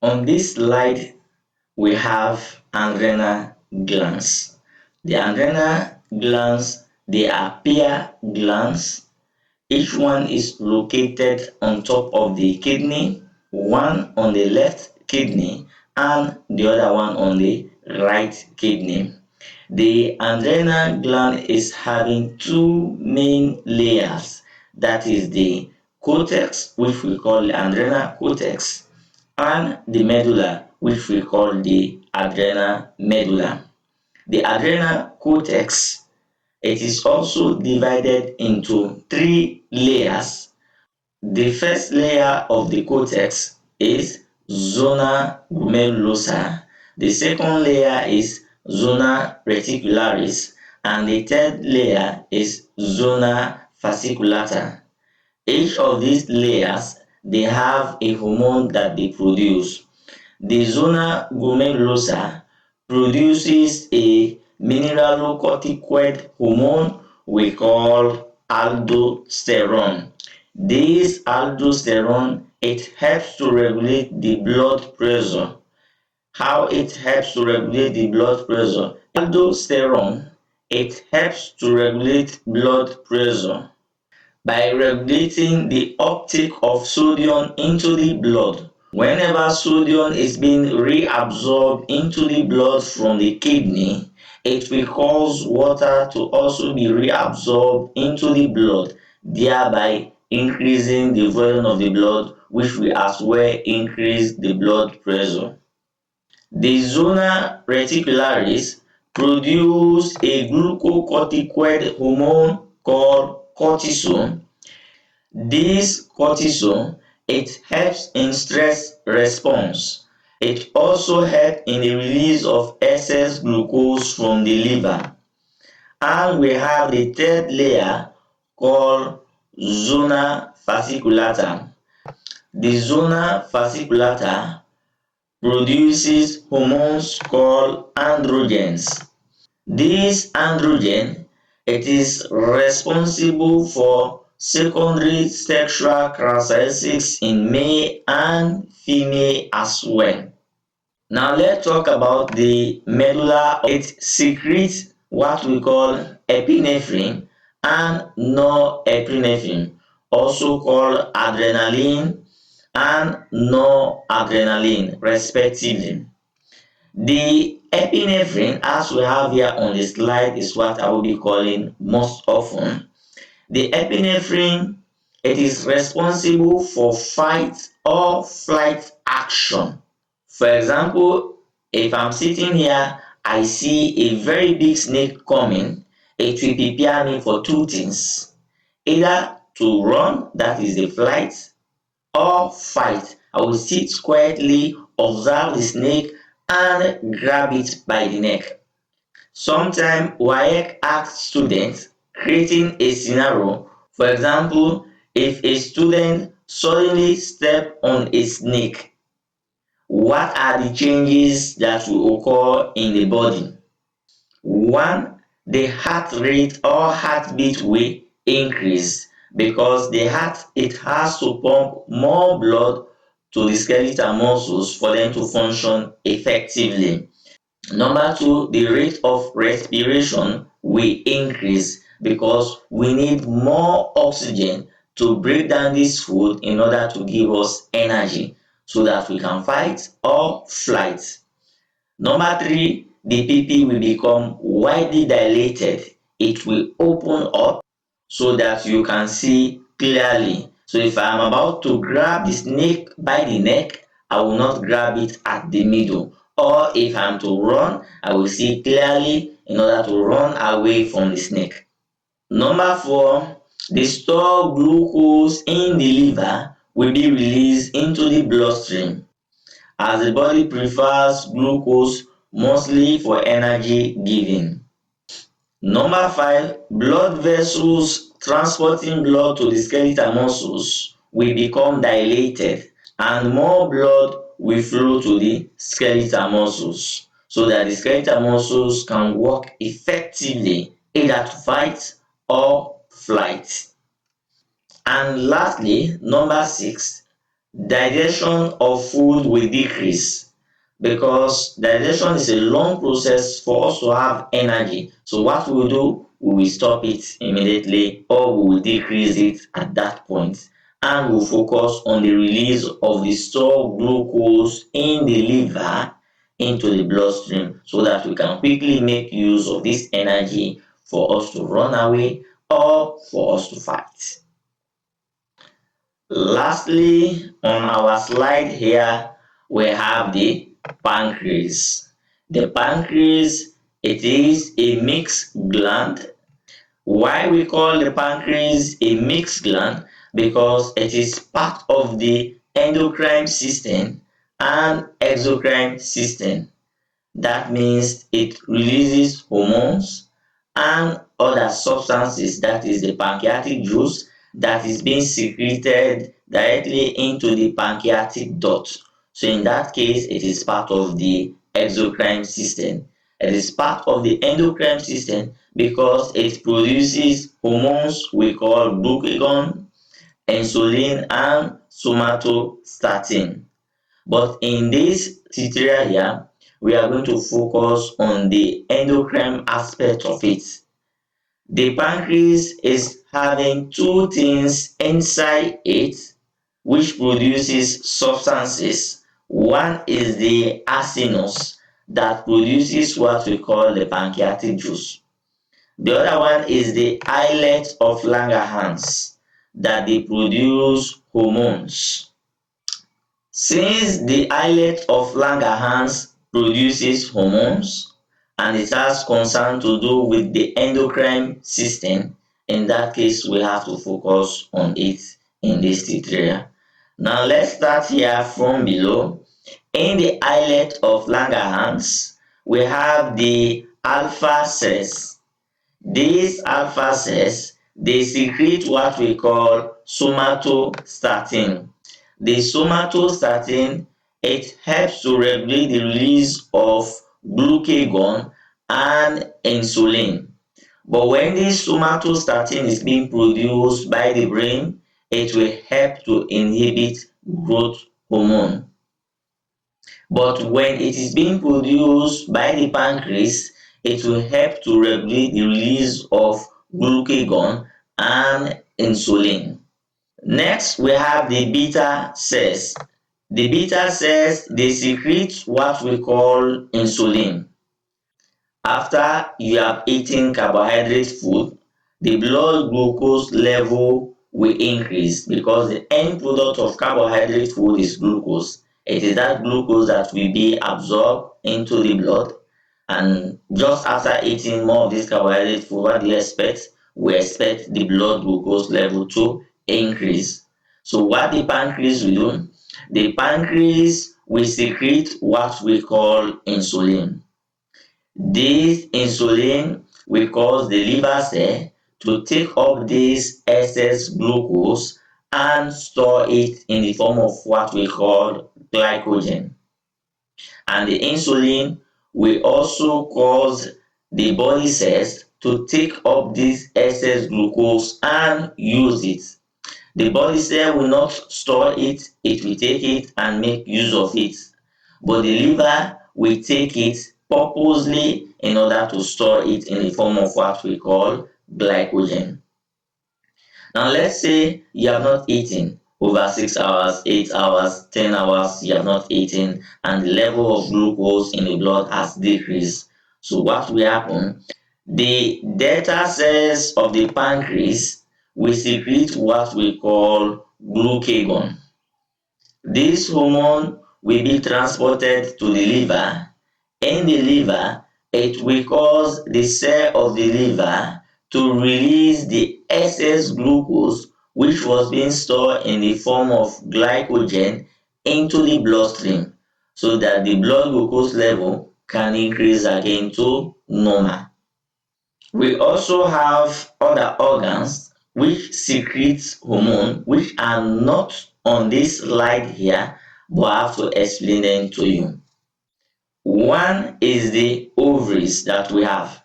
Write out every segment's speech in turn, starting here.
On this slide, we have adrenal glands. The adrenal glands, they are pair glands. Each one is located on top of the kidney, one on the left kidney and the other one on the right kidney. The adrenal gland is having two main layers, that is the cortex, which we call the adrenal cortex, and the medulla, which we call the adrenal medulla. The adrenal cortex, it is also divided into three layers. The first layer of the cortex is zona glomerulosa. The second layer is zona reticularis, and the third layer is zona fasciculata. Each of these layers, they have a hormone that they produce. The zona glomerulosa produces a mineralocorticoid hormone we call aldosterone. This aldosterone, it helps to regulate the blood pressure. How it helps to regulate the blood pressure? Aldosterone, it helps to regulate blood pressure by regulating the uptake of sodium into the blood. Whenever sodium is being reabsorbed into the blood from the kidney, it will cause water to also be reabsorbed into the blood, thereby increasing the volume of the blood, which will as well increase the blood pressure. The zona reticularis produce a glucocorticoid hormone called cortisol. This cortisol, it helps in stress response. It also helps in the release of excess glucose from the liver. And we have the third layer called zona fasciculata. The zona fasciculata produces hormones called androgens. This androgen, it is responsible for secondary sexual characteristics in male and female as well. Now let's talk about the medulla. It secretes what we call epinephrine and norepinephrine, also called adrenaline and noradrenaline respectively. The epinephrine, as we have here on the slide, is what I will be calling most often. The epinephrine, it is responsible for fight or flight action. For example, if I'm sitting here, I see a very big snake coming, it will prepare me for two things: either to run, that is the flight, or fight. I will sit quietly, observe the snake, and grab it by the neck. Sometimes WAEC asks students creating a scenario. For example, if a student suddenly step on a snake, what are the changes that will occur in the body? One, the heart rate or heartbeat will increase because the heart, it has to pump more blood to the skeletal muscles for them to function effectively. Number two, the rate of respiration will increase because we need more oxygen to break down this food in order to give us energy so that we can fight or flight. Number three, the pupil will become widely dilated. It will open up so that you can see clearly. So if I am about to grab the snake by the neck, I will not grab it at the middle. Or if I am to run, I will see clearly in order to run away from the snake. Number four, the stored glucose in the liver will be released into the bloodstream as the body prefers glucose mostly for energy giving. Number five, blood vessels transporting blood to the skeletal muscles will become dilated and more blood will flow to the skeletal muscles so that the skeletal muscles can work effectively either to fight or flight. And lastly, number six, digestion of food will decrease because digestion is a long process for us to have energy. So what we will do, we will stop it immediately or we will decrease it at that point, and we'll focus on the release of the stored glucose in the liver into the bloodstream so that we can quickly make use of this energy for us to run away or for us to fight. Lastly, on our slide here, we have the pancreas. The pancreas, it is a mixed gland. Why we call the pancreas a mixed gland? Because it is part of the endocrine system and exocrine system. That means it releases hormones and other substances, that is the pancreatic juice that is being secreted directly into the pancreatic duct. So in that case, it is part of the exocrine system. It is part of the endocrine system because it produces hormones we call glucagon, insulin, and somatostatin. But in this tutorial here, we are going to focus on the endocrine aspect of it. The pancreas is having two things inside it which produces substances. One is the acinus that produces what we call the pancreatic juice. The other one is the islet of Langerhans that they produce hormones. Since the islet of Langerhans produces hormones and it has concern to do with the endocrine system, in that case we have to focus on it in this tutorial. Now let's start here from below. In the islet of Langerhans, we have the alpha cells. These alpha cells, they secrete what we call somatostatin. The somatostatin, it helps to regulate the release of glucagon and insulin. But when this somatostatin is being produced by the brain, it will help to inhibit growth hormone. But when it is being produced by the pancreas, it will help to regulate the release of glucagon and insulin. Next, we have the beta cells. The beta cells, they secrete what we call insulin. After you have eaten carbohydrate food, the blood glucose level will increase because the end product of carbohydrate food is glucose. It is that glucose that will be absorbed into the blood, and just after eating more of this carbohydrate food, what do you expect? We expect the blood glucose level to increase. So what the pancreas will do? The pancreas will secrete what we call insulin. This insulin will cause the liver cell to take up this excess glucose and store it in the form of what we call glycogen. And the insulin will also cause the body cells to take up this excess glucose and use it. The body cell will not store it, it will take it and make use of it. But the liver will take it purposely in order to store it in the form of what we call glycogen. Now let's say you have not eaten over 6 hours, 8 hours, 10 hours, you have not eaten and the level of glucose in the blood has decreased. So what will happen? The delta cells of the pancreas will secrete what we call glucagon. This hormone will be transported to the liver. In the liver, it will cause the cell of the liver to release the excess glucose which was being stored in the form of glycogen into the bloodstream so that the blood glucose level can increase again to normal. We also have other organs which secrete hormone which are not on this slide here, but I have to explain them to you. One is the ovaries that we have.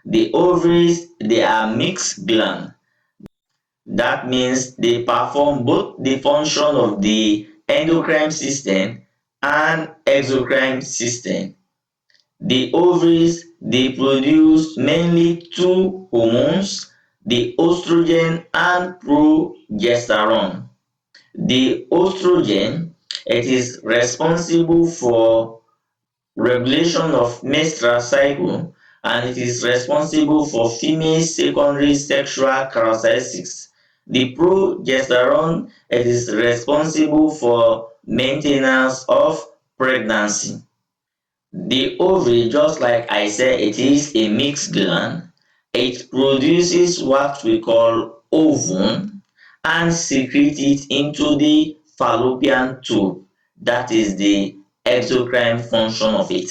The ovaries, they are mixed gland. That means they perform both the function of the endocrine system and exocrine system. The ovaries they produce mainly two hormones, the estrogen and progesterone. The estrogen, it is responsible for regulation of menstrual cycle, and it is responsible for female secondary sexual characteristics. The progesterone, it is responsible for maintenance of pregnancy. The ovary, just like I said, it is a mixed gland. It produces what we call ovum and secretes it into the fallopian tube. That is the exocrine function of it.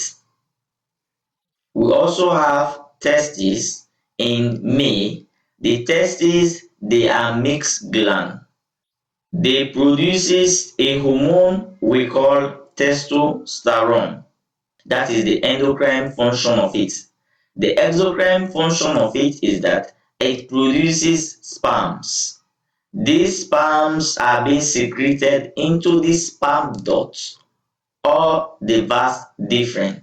We also have testes in male. The testes, they are mixed gland. They produces a hormone we call testosterone. That is the endocrine function of it. The exocrine function of it is that it produces sperms. These sperms are being secreted into the sperm duct or the vas deferens.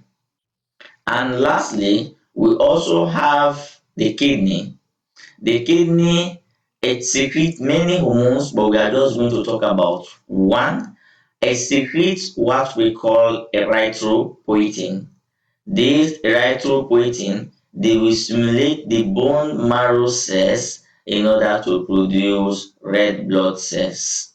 And lastly, we also have the kidney. The kidney, it secretes many hormones, but we are just going to talk about one. It secretes what we call erythropoietin. This erythropoietin, they will stimulate the bone marrow cells in order to produce red blood cells.